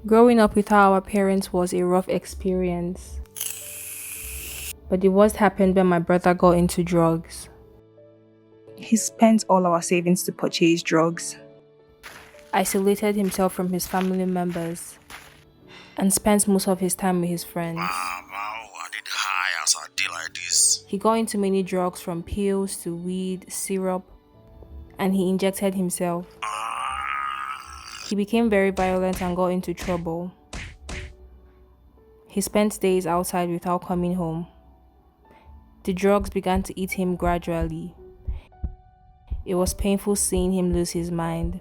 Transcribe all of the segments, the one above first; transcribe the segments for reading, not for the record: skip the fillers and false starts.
Growing up without our parents was a rough experience. But the worst happened when my brother got into drugs. He spent all our savings to purchase drugs. Isolated himself from his family members and spent most of his time with his friends. I did high as a day like this. He got into many drugs from pills to weed, syrup, and he injected himself. He became very violent and got into trouble. He spent days outside without coming home. The drugs began to eat him gradually. It was painful seeing him lose his mind.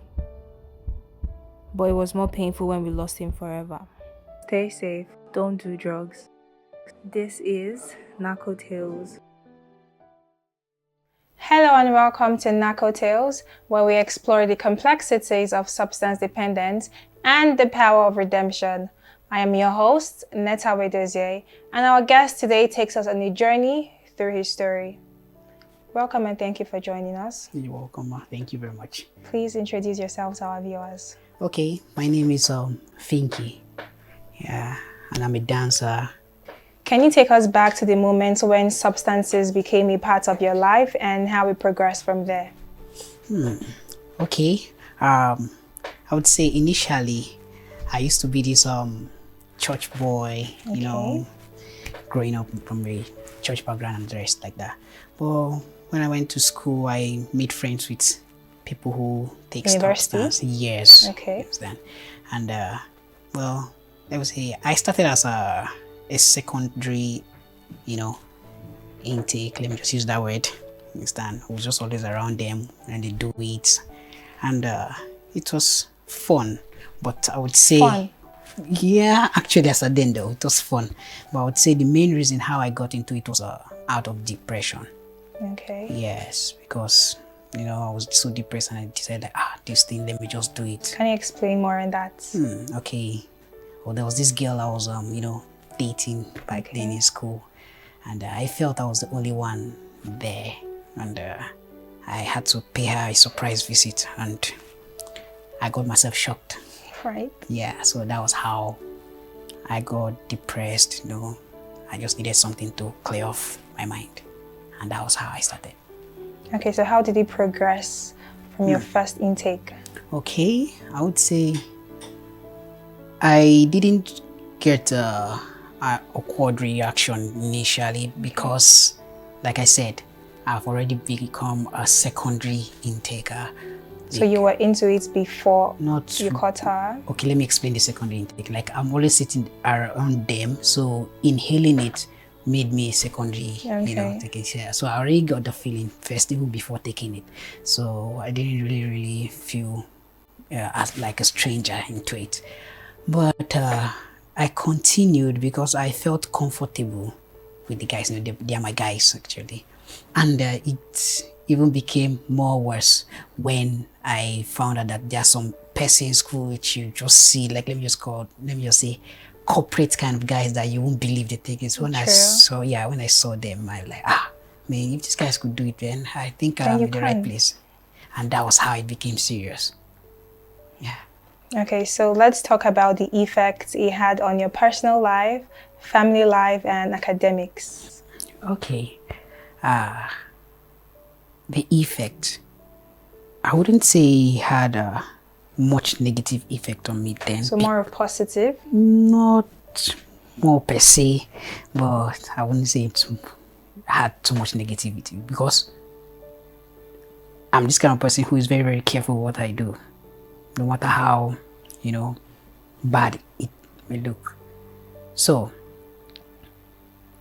But it was more painful when we lost him forever. Stay safe. Don't do drugs. This is Narco Tales. Hello and welcome to Narco Tales, where we explore the complexities of substance dependence and the power of redemption. I am your host, Netta Wedozie, and our guest today takes us on a journey through his story. Welcome and thank you for joining us. You're welcome, ma. Thank you very much. Please introduce yourself to our viewers. Okay, my name is Finky. Yeah, and I'm a dancer. Can you take us back to the moment when substances became a part of your life and how it progressed from there? Okay, I would say initially I used to be this church boy, you know, growing up from a church background and the rest like that. But when I went to school, I made friends with people who take substance. Yes. Okay. Understand? And well, let me say I started as a secondary, intake. Let me just use that word. Understand? I was just always around them and they do it, and it was fun. But I would say, fun. Yeah, actually, as a then though, it was fun. But I would say the main reason how I got into it was out of depression. Okay. Yes, because I was so depressed and I decided this thing, let me just do it. Can you explain more on that? Okay. Well, there was this girl I was dating back then in school, and I felt I was the only one there, and I had to pay her a surprise visit, and I got myself shocked. Right. Yeah, so that was how I got depressed. I just needed something to clear off my mind, and that was how I started. Okay, so how did it progress from your first intake? Okay, I would say I didn't get a awkward reaction initially because, like I said, I've already become a secondary intaker. So you were into it before you caught her? Okay, let me explain the secondary intake. Like, I'm always sitting around them, so inhaling it made me secondary, taking share. So I already got the feeling first, even before taking it. So I didn't really feel as like a stranger into it. But I continued because I felt comfortable with the guys. They are my guys actually, and it even became more worse when I found out that there are some persons who which you just see, like let me just say corporate kind of guys that you won't believe the thing is. When I saw them, I was like, man, if these guys could do it, then I think I'm in the right place. And that was how it became serious. Yeah. Okay, so let's talk about the effects it had on your personal life, family life, and academics. Okay. The effect, I wouldn't say it had a much negative effect on me then. So more of positive? Not more per se, but I wouldn't say it had too much negativity because I'm this kind of person who is very, very careful what I do. No matter how, bad it may look. So,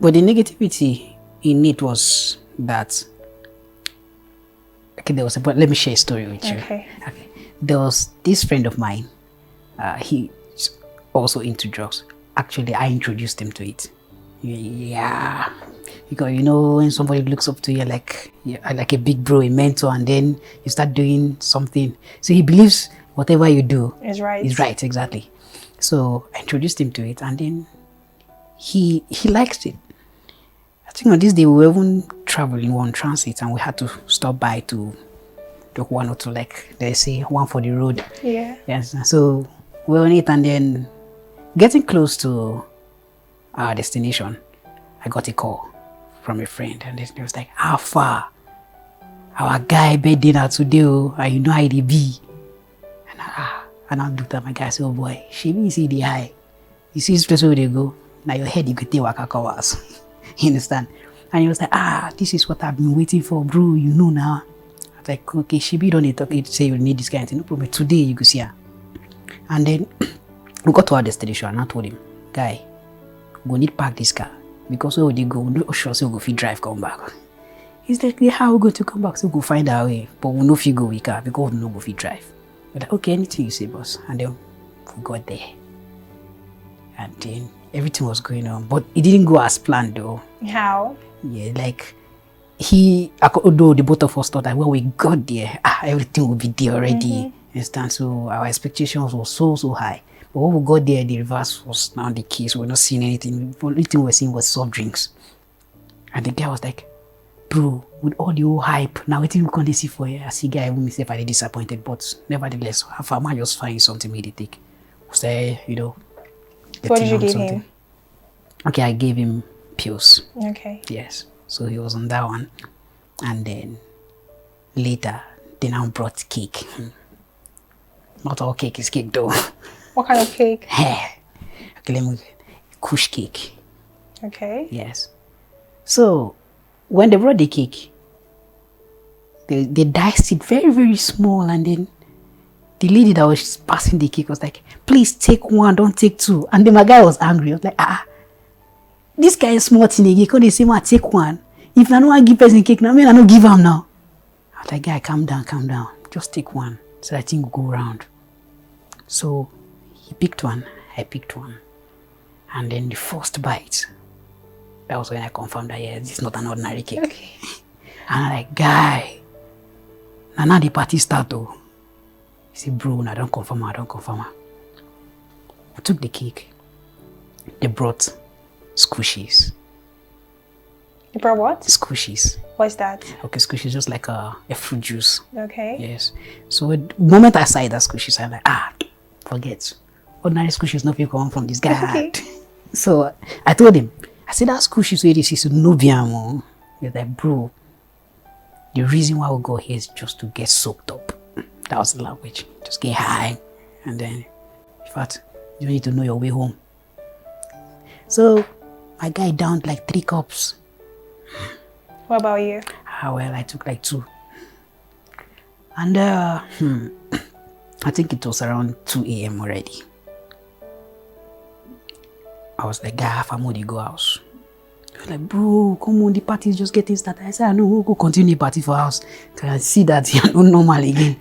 but the negativity in it was that, okay, let me share a story with you. Okay. There was this friend of mine, he's also into drugs. Actually, I introduced him to it. Yeah. Because when somebody looks up to you like a big bro, a mentor, and then you start doing something. So he believes whatever you do is right. Is right, exactly. So I introduced him to it, and then he liked it. I think on this day we were even traveling on transit, and we had to stop by to do one or two, like they say, one for the road. Yeah. Yes. So we were on it, and then Getting close to our destination, I got a call from a friend, and he was like, "How far? Our guy bed dinner today, and you know how they be." And I looked at my guy, I said, "Oh boy, she means see the high. You see this place where they go, now your head you could take waka covers." You understand? And he was like, "This is what I've been waiting for, bro. You know now." I was like, "Okay, she be don't talk it say you need this kind of thing. No problem. Today you go see her." And then we got to our destination, and I told him, "Guy, we go need to park this car because where would you go? We no sure so we go fit drive come back." He's like, "Yeah, how we going to come back? So we go find our way, but we know if you go we car because we no go fit drive." We're like, "Okay, anything you say, boss." And then we got there, and then everything was going on, but it didn't go as planned though. How? Yeah, like although the both of us thought that when we got there, everything would be there already. Understand? So our expectations were so high. But when we got there, the reverse was now the case. We're not seeing anything. The only thing we're seeing was soft drinks. And the guy was like, "Bro, with all the whole hype, now waiting we can't see for you." I see guy who myself I disappointed, but nevertheless, I might just find something me to take. Say, What did you give him? Okay, I gave him pills. Okay. Yes. So he was on that one. And then later, they now brought cake. Not all cake is cake though. What kind of cake? Okay, let me kush cake. Okay. Yes. So when they brought the cake, they diced it very, very small, and then the lady that was passing the cake was like, "Please take one, don't take two." And then my guy was angry. I was like, this guy is smart in the cake. They say, "Man, take one. If I don't want to give person cake, now I don't give him now." I was like, "Guy, calm down. Just take one." So I think we'll go around. So he picked one, I picked one. And then the first bite, that was when I confirmed that, yeah, this is not an ordinary cake. Okay. And I'm like, "Guy, now the party start though." He said, "Bro, I don't confirm. I took the cake. They brought squishies. You brought what? Squishies. What's that? Okay, squishies just like a fruit juice. Okay. Yes. So the moment I saw that squishies, I'm like, forget. Ordinary squishies no people come from this guy. Okay. So I told him, I said, "That squishies where this is no biamo." He's like, "Bro, the reason why we go here is just to get soaked up." That was the language. Just get high. And then, in fact, you need to know your way home. So my guy downed like 3 cups. What about you? Well, I took like 2. And I think it was around 2 a.m. already. I was like, "Guy, half a moody go house." He was like, "Bro, come on, the party is just getting started." I said, "I know, we'll go continue the party for house. Can I see that you're not normal again?"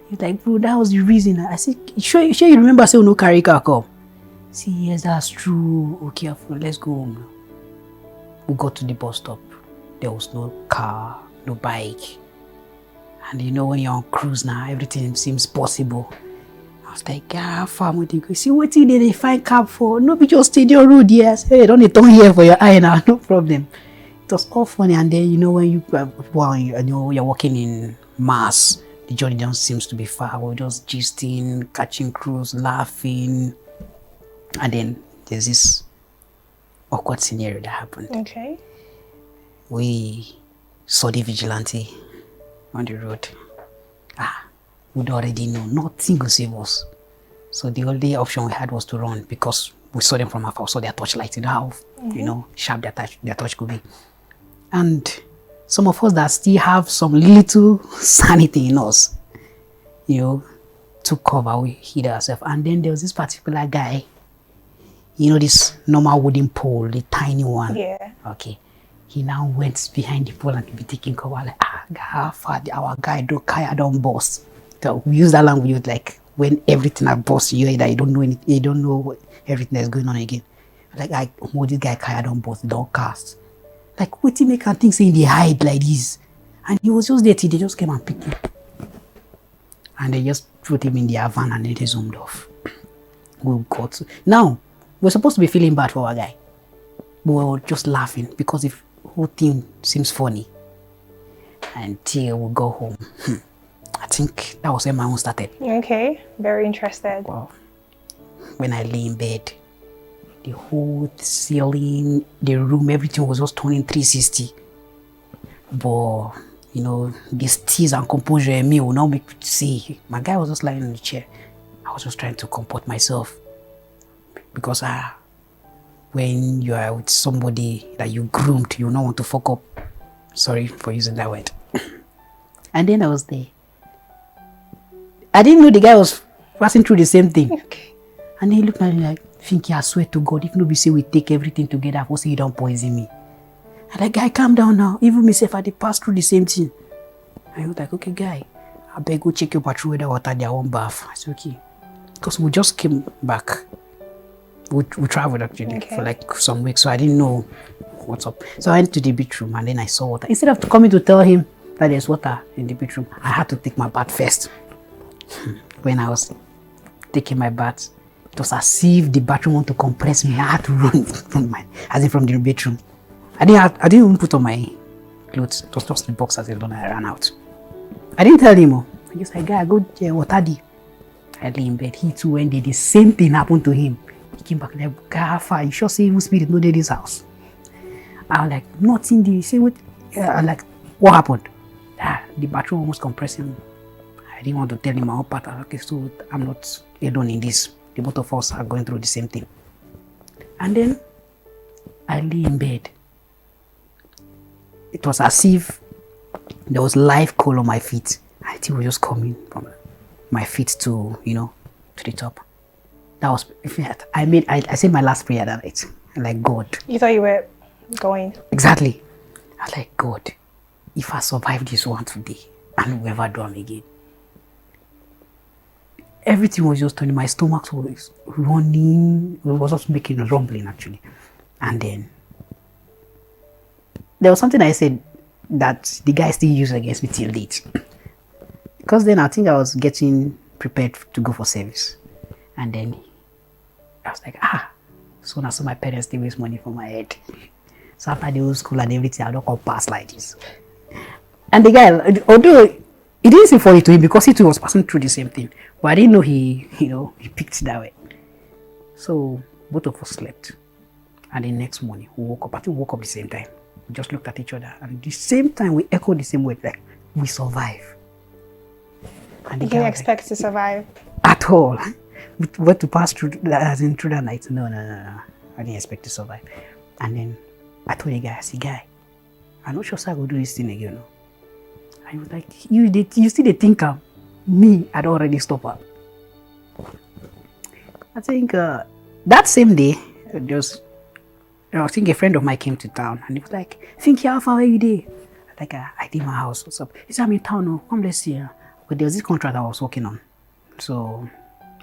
He's like, "Bro, that was the reason." I said, sure you remember saying no carry car come?" "See, yes, that's true. Okay, let's go home now." We got to the bus stop. There was no car, no bike. And when you're on cruise now, everything seems possible. I was like, "Far would you go? See what they find cab for? No, be just stadium road here." I said, "Hey, don't turn here for your eye now, no problem." It was all funny. And then when you're walking in mass, the journey just seems to be far. We're just gisting, catching cruise, laughing. And then there's this awkward scenario that happened. Okay. We saw the vigilante on the road. We'd already know nothing could save us. So the only option we had was to run because we saw them from afar, saw their torchlight, how sharp their torch could be. And some of us that still have some little sanity in us, took cover, we hid ourselves. And then there was this particular guy, this normal wooden pole, the tiny one. Yeah. Okay. He now went behind the pole and be taking cover. Like, how far our guy don't boss. So we use that language like when everything I boss you that you don't know anything, you don't know everything that's going on again. Like this guy kaya don't boss, don't cast. Like what he make and think saying they hide like this. And he was just there till they just came and picked him. And they just put him in their van and then they zoomed off. Now we're supposed to be feeling bad for our guy. But we were just laughing because the whole thing seems funny. Until we go home. I think that was when my own started. Okay, very interested. Wow. When I lay in bed, The whole ceiling, the room, everything was just turning 360. But, you know, this tease and composure in me will not make me see. My guy was just lying in the chair. I was just trying to comport myself. Because when you are with somebody that you groomed, you don't want to fuck up. Sorry for using that word. And then I was there. I didn't know the guy was passing through the same thing. Okay. And he looked at me like, Finky, I swear to God, if nobody say we take everything together, I will say you don't poison me. And that guy, calm down now. Even myself, I did pass through the same thing. And he was like, okay, guy, I beg go check your patrol whether water their own bath. I said, okay. Because we just came back. We traveled actually for like some weeks, so I didn't know what's up. So I went to the bedroom and then I saw water. Instead of coming to tell him that there's water in the bedroom, I had to take my bath first. When I was taking my bath, it was as if the bathroom wanted to compress me. I had to run from the bedroom. I didn't even put on my clothes. It was just the boxers alone. I ran out. I didn't tell him. I just like, guy, go water di. I lay in bed. He too went there. The same thing happened to him. He came back like, Gafa, you sure say evil spirit no dey this house? I was like, nothing there. Say what? I'm like, what happened? The bathroom almost compressing. I didn't want to tell him my own part. Okay, so I'm not alone in this. The both of us are going through the same thing. And then I lay in bed. It was as if there was live coal on my feet. I think it was just coming from my feet to, to the top. That was, in fact, I said my last prayer that night. I'm like, God. You thought you were going? Exactly. I was like, God, if I survive this one today, I will never do them again. Everything was just turning. My stomach was running. It was just making a rumbling actually. And then there was something I said that the guy still used against me till date. Because then I think I was getting prepared to go for service. And then I was like, so now my parents they waste money for my head. So after the old school and everything, I don't come pass like this. And the guy, although it didn't seem funny to him because he too was passing through the same thing. But I didn't know he picked it that way. So both of us slept. And the next morning, we woke up. I think we woke up the same time. We just looked at each other. And the same time, we echoed the same word, like, we survive. And Did you expect to survive? At all. We went to pass through that night. No. I didn't expect to survive. And then I told the guy, I said, guy, I'm not sure I will do this thing again. No? And he was like, you still the thinker. Me, I'd already stopped her. I think that same day, I think a friend of mine came to town and he was like, Finky, how far are you there? Like, I did my house, what's up? He said, I'm in town, no, come let's see. But there was this contract I was working on. So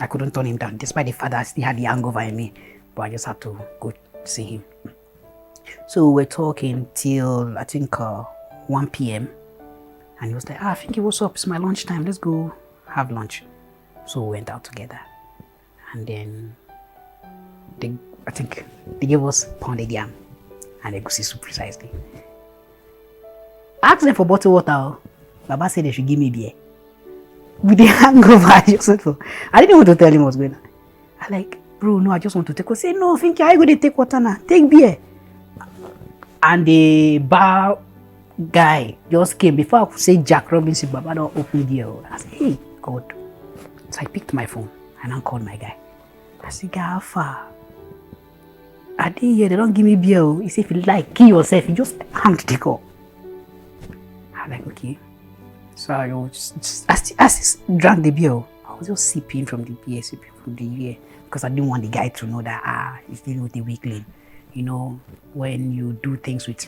I couldn't turn him down, despite the fact that I still had the hangover in me. But I just had to go see him. So we were talking till, I think, 1 p.m. And he was like, Finky, what's up? It's my lunchtime. Let's go have lunch. So we went out together. And then I think they gave us pounded yam and egusi soup precisely. I asked them for bottled water. Baba said they should give me beer. With the hangover, I didn't want to tell him what's going on. I like, bro, no, I just want to take. I say, no, Finky, I go to take water now. Take beer. And the bar guy just came. Before I could say Jack Robinson, Baba don't open the door. I said, hey, God. So I picked my phone and I called my guy. I said, guy, how far? I didn't hear, they don't give me beer. He said, if you like, kill yourself. You just hang to take off. I'm like, okay. So I was just drank the beer. I was just sipping from the beer, because I didn't want the guy to know that, he's dealing with a weakling. You know, when you do things with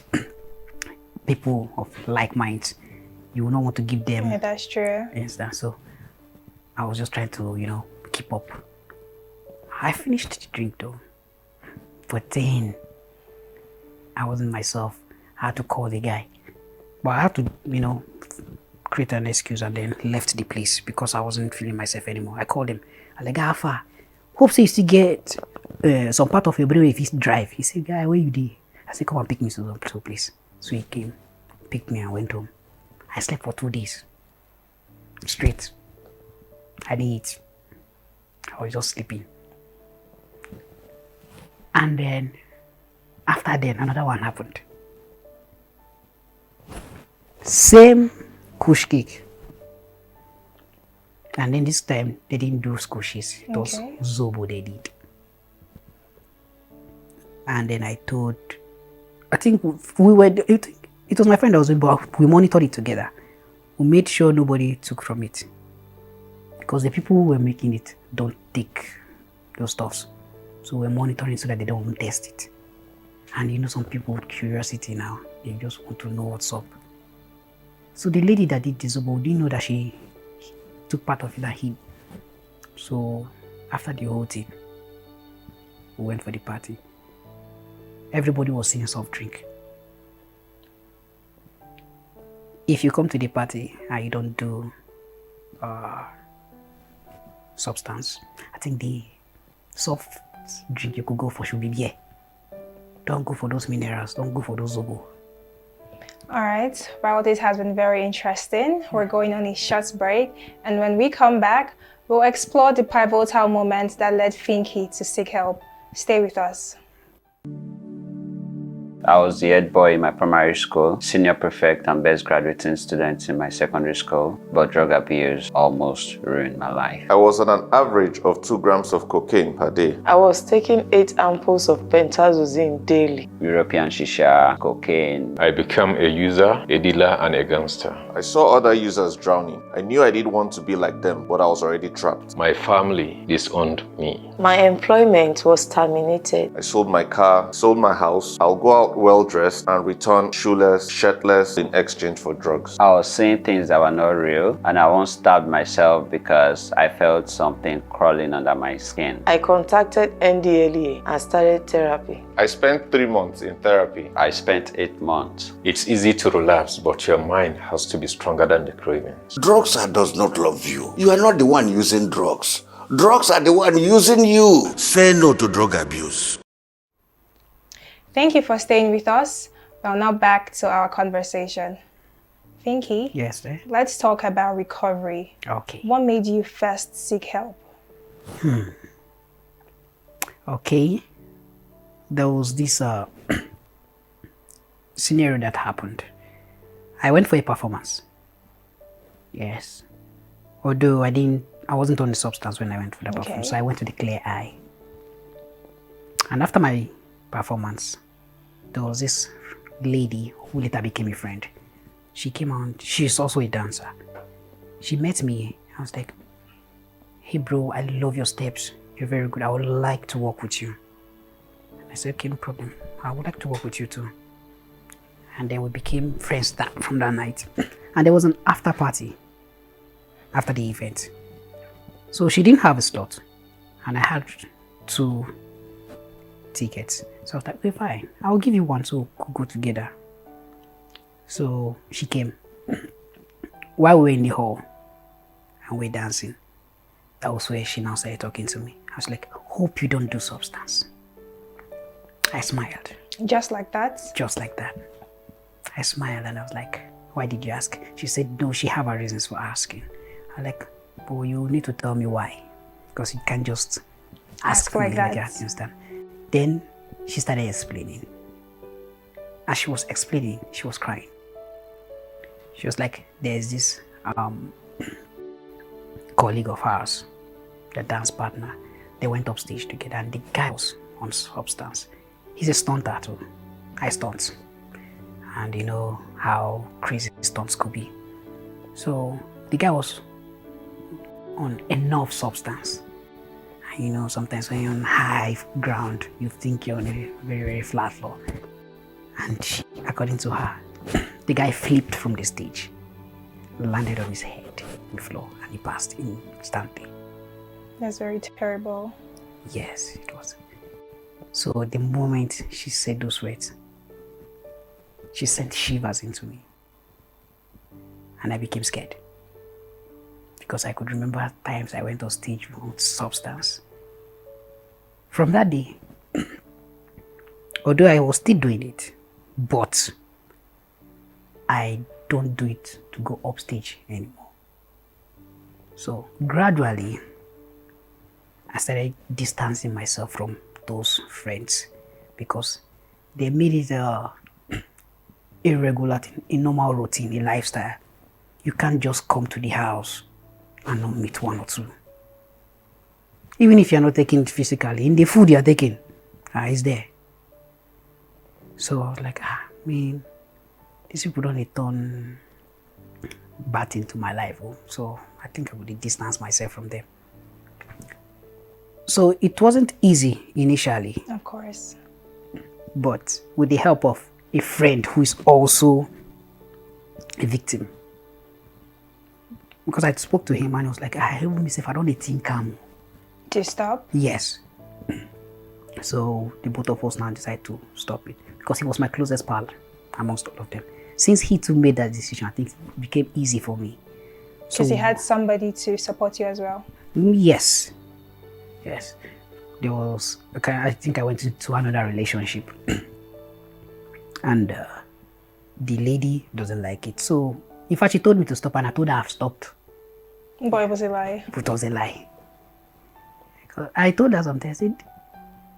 people of like minds, you will not want to give them. Yeah, that's true. So I was just trying to, keep up. I finished the drink though. But then I wasn't myself. I had to call the guy. But I had to, create an excuse and then left the place because I wasn't feeling myself anymore. I called him. I like, Alpha, hope so you still get some part of your brain if you drive. He said, guy, where you there? I said, come and pick me to some place. So he came, picked me and went home. I slept for 2 days. Straight. I didn't eat. I was just sleeping. And then, after then, another one happened. Same kush cake. And then this time, they didn't do squishes. It was zobo they did. And then I told, I think we were, it was my friend that was doing, but we monitored it together. We made sure nobody took from it. Because the people who were making it don't take those stuffs. So we're monitoring so that they don't test it. And you know, some people with curiosity now, they just want to know what's up. So the lady that did the zobo didn't know that she took part of it and hid. So after the whole thing, we went for the party. Everybody was seeing soft drink. If you come to the party and you don't do substance, I think the soft drink you could go for should be beer. Don't go for those minerals. Don't go for those zobo. All right, well, this has been very interesting. We're going on a short break, and when we come back, we'll explore the pivotal moments that led Finky to seek help. Stay with us. I was the head boy in my primary school, senior prefect and best graduating student in my secondary school, but drug abuse almost ruined my life. I was on an average of 2 grams of cocaine per day. I was taking 8 ampoules of pentazosine daily. European shisha, cocaine. I became a user, a dealer, and a gangster. I saw other users drowning. I knew I didn't want to be like them, but I was already trapped. My family disowned me. My employment was terminated. I sold my car, sold my house. I'll go out well-dressed and return shoeless, shirtless in exchange for drugs. I was seeing things that were not real, and I once stabbed myself because I felt something crawling under my skin. I contacted NDLEA and started therapy. I spent 3 months in therapy. I spent 8 months. It's easy to relapse, but your mind has to be stronger than the cravings. Drugs does not love you. You are not the one using drugs. Drugs are the one using you. Say no to drug abuse. Thank you for staying with us. Well, now back to our conversation. Finky, Yes, sir. let's talk about recovery. Okay. What made you first seek help? Okay. There was this scenario that happened. I went for a performance. Yes. Although I wasn't on the substance when I went for the performance, so I went to the Clear Eye. And after my performance, there was this lady who later became a friend. She came on, she's also a dancer. She met me. I was like, hey bro, I love your steps. You're very good. I would like to work with you. And I said, okay, no problem. I would like to work with you too. And then we became friends from that night. And there was an after party after the event. So she didn't have a slot. And I had 2 tickets. So I was like, okay, fine. I'll give you one so we could go together. So she came. While we were in the hall and we're dancing, that was where she now started talking to me. I was like, hope you don't do substance. I smiled. Just like that? Just like that. I smiled and I was like, why did you ask? She said, no, she have her reasons for asking. I'm like, but you need to tell me why. Because you can't just ask like me that. like that, you understand? Then she started explaining. As she was explaining, she was crying. She was like, there's this colleague of hers, the dance partner. They went upstage together and the guy was on substance. He's a stunter too. I stunt. And you know how crazy stunts could be. So the guy was on enough substance. And you know, sometimes when you're on high ground, you think you're on a very, very flat floor. And she, according to her, the guy flipped from the stage, landed on his head on the floor, and he passed instantly. That's very terrible. Yes, it was. So the moment she said those words, she sent shivers into me. And I became scared. Because I could remember times I went on stage with substance. From that day, although I was still doing it, but I don't do it to go upstage anymore. So gradually, I started distancing myself from those friends because they made it irregular thing, a normal routine, a lifestyle. You can't just come to the house and not meet one or two. Even if you're not taking it physically, in the food you're taking, it's there. So I was like, man, these people don't return bad into my life. So I think I would distance myself from them. So it wasn't easy initially. Of course. But with the help of a friend who is also a victim. Because I spoke to him and I was like, I help myself, I don't think to stop? Yes. So the both of us now decided to stop it. Because he was my closest pal amongst all of them. Since he too made that decision, I think it became easy for me. Because you had somebody to support you as well? Yes. Yes. There was, I think I went into another relationship. And the lady doesn't like it. So, in fact, she told me to stop and I told her I've stopped. But it was a lie. It was a lie. I told her something. I said,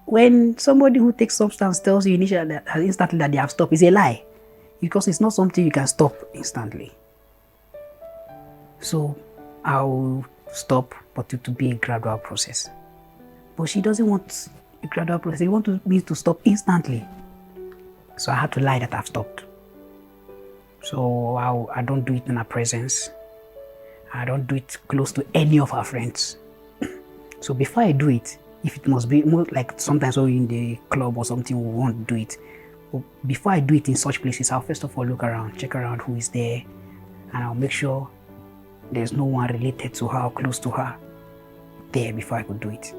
when somebody who takes substance tells you initially instantly that they have stopped, it's a lie. Because it's not something you can stop instantly. So, I'll stop, but it will be a gradual process. But she doesn't want a gradual process. She wants me to stop instantly. So I had to lie that I've stopped. So I don't do it in her presence. I don't do it close to any of her friends. So before I do it, if it must be more like sometimes when we're in the club or something, we won't do it. But before I do it in such places, I'll first of all look around, check around who is there, and I'll make sure there's no one related to her or close to her there before I could do it.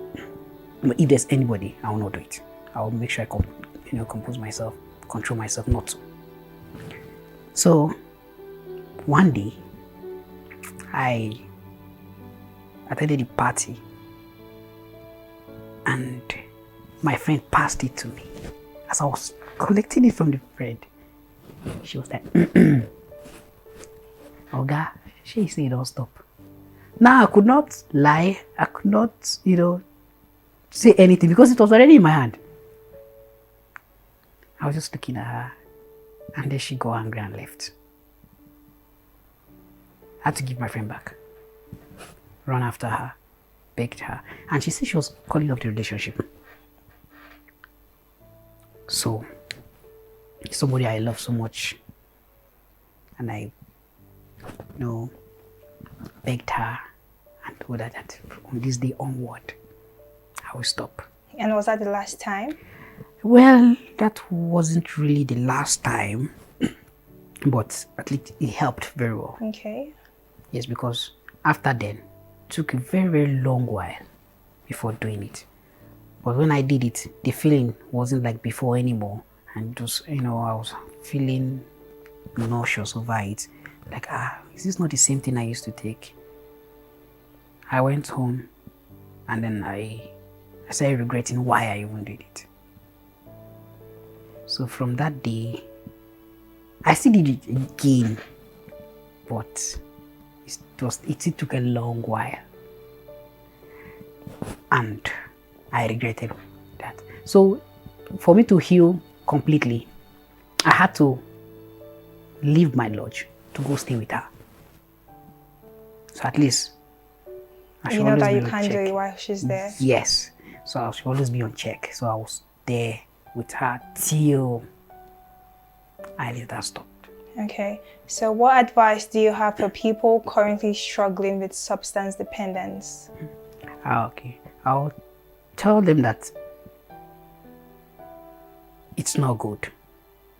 But if there's anybody, I will not do it. I will make sure I compose myself, control myself not to. So one day, I attended a party and my friend passed it to me. As I was collecting it from the friend, she was like, Oga, she said don't stop. Now I could not lie, I could not, say anything because it was already in my hand. I was just looking at her and then she got angry and left. I had to give my friend back. Run after her, begged her, and she said she was calling off the relationship. So, somebody I love so much, and I, begged her and told her that from this day onward, I will stop. And was that the last time? Well, that wasn't really the last time, but at least it helped very well. Okay. Yes, because after then, it took a very, very long while before doing it. But when I did it, the feeling wasn't like before anymore. And it was, I was feeling nauseous over it. Like, is this not the same thing I used to take? I went home and then I started regretting why I even did it. So from that day, I still did it again, but it took a long while. And I regretted that. So for me to heal completely, I had to leave my lodge to go stay with her. So at least I you know that you can't do it while she's there. Yes. So I should always be on check. So I was there with her till I let her stop. Okay. So what advice do you have for people currently struggling with substance dependence? Okay. I'll tell them that it's not good.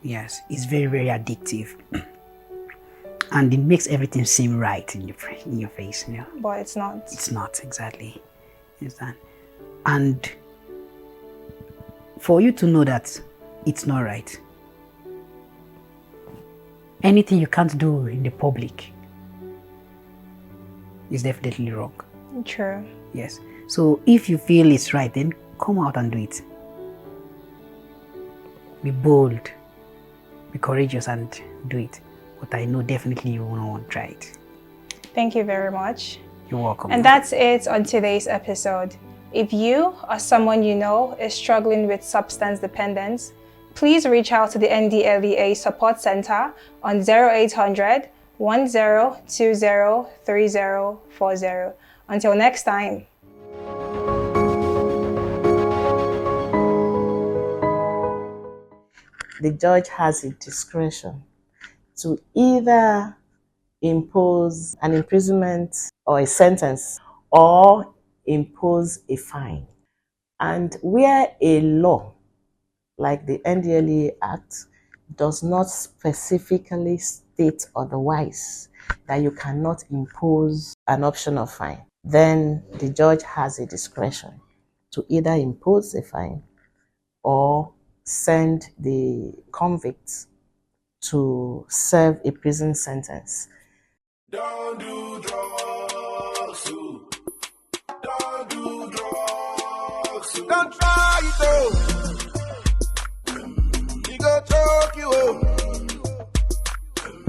Yes, it's very, very addictive. And it makes everything seem right in your face. But it's not. It's not, exactly. And for you to know that it's not right, anything you can't do in the public is definitely wrong. True. Yes. So if you feel it's right, then come out and do it. Be bold, be courageous and do it. But I know definitely you want to try it. Thank you very much. You're welcome. And that's it on today's episode. If you or someone you know is struggling with substance dependence, please reach out to the NDLEA Support Center on 0800 1020 3040. Until next time. The judge has a discretion to either impose an imprisonment or a sentence or impose a fine. And where a law like the NDLEA Act does not specifically state otherwise, that you cannot impose an option of fine, then the judge has a discretion to either impose a fine or send the convicts to serve a prison sentence. Don't do drugs, don't do drugs, don't try it though. He go choke you up,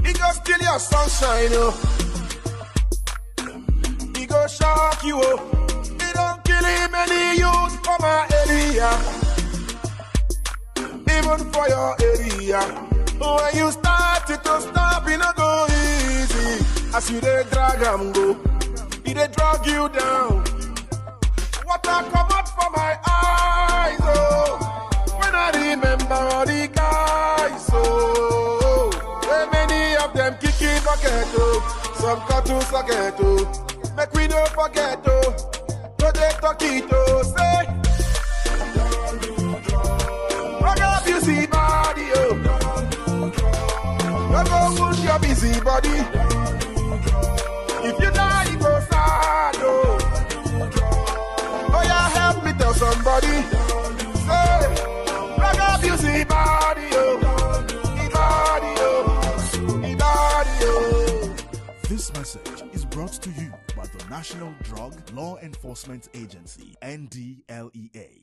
he go steal your sunshine, he go shock you up. He don't kill him any youth for my area, even for your area. When you start it to stop, it not go easy. As you dey drag am go, he dey drag you down. Water come out from my eyes, oh, when I remember all the guys, oh, where many of them kiki bucket, oh, some cut to socket, oh, make we no forget, oh, no they talk it, oh, say, don't do drugs, rock up you see body, oh, don't go wound your busy body. If you die, you go sad, oh. Oh yeah, help me tell somebody. Say, rock up, you see body, oh. Body, oh. Body, oh. This message is brought to you by the National Drug Law Enforcement Agency, NDLEA.